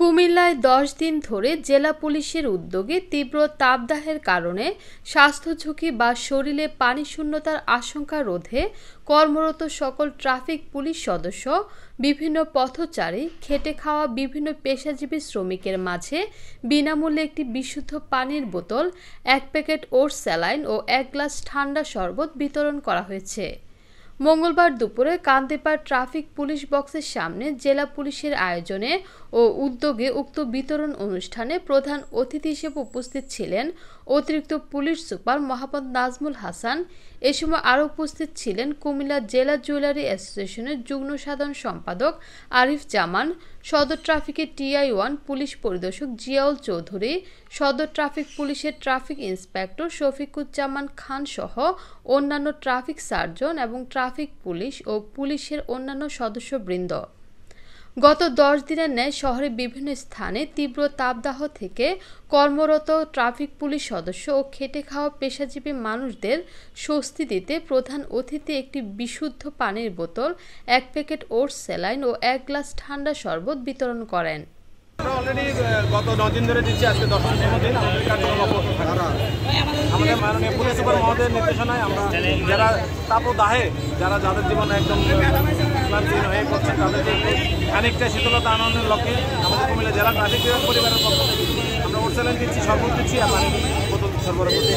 কুমিল্লায় ১০ দিন ধরে জেলা পুলিশের উদ্যোগে তীব্র তাপদাহের কারণে স্বাস্থ্য ঝুঁকি বা শরীরে পানিশূন্যতার আশঙ্কা রোধে কর্মরত সকল ট্রাফিক পুলিশ সদস্য, বিভিন্ন পথচারী, খেটে খাওয়া বিভিন্ন পেশাজীবী শ্রমিকের মাঝে বিনামূল্যে একটি বিশুদ্ধ পানির বোতল, ১ প্যাকেট ওটস স্যালাইন ও ১ গ্লাস ঠান্ডা শরবত বিতরণ করা হয়েছে। মঙ্গলবার দুপুরে কান্দিপাড় ট্রাফিক পুলিশ বক্সের সামনে জেলা পুলিশের আয়োজনে ও উদ্যোগে উক্ত বিতরণ অনুষ্ঠানে প্রধান অতিথি হিসেবে উপস্থিত ছিলেন অতিরিক্ত পুলিশ সুপার মোহাম্মদ নাজমুল হাসান। এ সময় আরও উপস্থিত ছিলেন কুমিল্লা জেলা জুয়েলারি অ্যাসোসিয়েশনের যুগ্ম সাধারণ সম্পাদক আরিফ জামান, সদর ট্রাফিকের TI-1 পুলিশ পরিদর্শক জিয়াউল চৌধুরী, সদর ট্রাফিক পুলিশের ট্রাফিক ইন্সপেক্টর শফিকুজ্জামান খান সহ অন্যান্য ট্রাফিক সার্জন এবং ট্রাফিক পুলিশ ও পুলিশের অন্যান্য সদস্যবৃন্দ। গত ১০ দিনের ন্যায় শহরের বিভিন্ন স্থানে তীব্র তাপদাহ থেকে কর্মরত ট্রাফিক পুলিশ সদস্য ও খেটে খাওয়া পেশাজীবী মানুষদের স্বস্তি দিতে প্রধান অতিথি একটি বিশুদ্ধ পানির বোতল, ১ প্যাকেট ওটস স্যালাইন ও ১ গ্লাস ঠান্ডা শরবত বিতরণ করেন। আমরা অলরেডি গত 10 দিন ধরে দিচ্ছি, আজকে 10তম দিন আমাদের কার্যক্রম অব্যাহত থাকবে। আমাদের মাননীয় পুলিশ সুপার মহোদয়ের নির্দেশনায় আমরা যারা তাপদাহে যাদের জীবনে একদম ক্লান্তিহীন হয়ে পড়ছেন তাদেরকে খানিকটা শীতলতা আনন্দের লক্ষ্যে আমাদের কুমিল্লা জেলা ট্রাফিক বিভাগ পরিবারের পক্ষ থেকে আমরা ওটস স্যালাইন দিচ্ছি, শরবত দিচ্ছি আর পানির বোতল সরবরাহ করছি।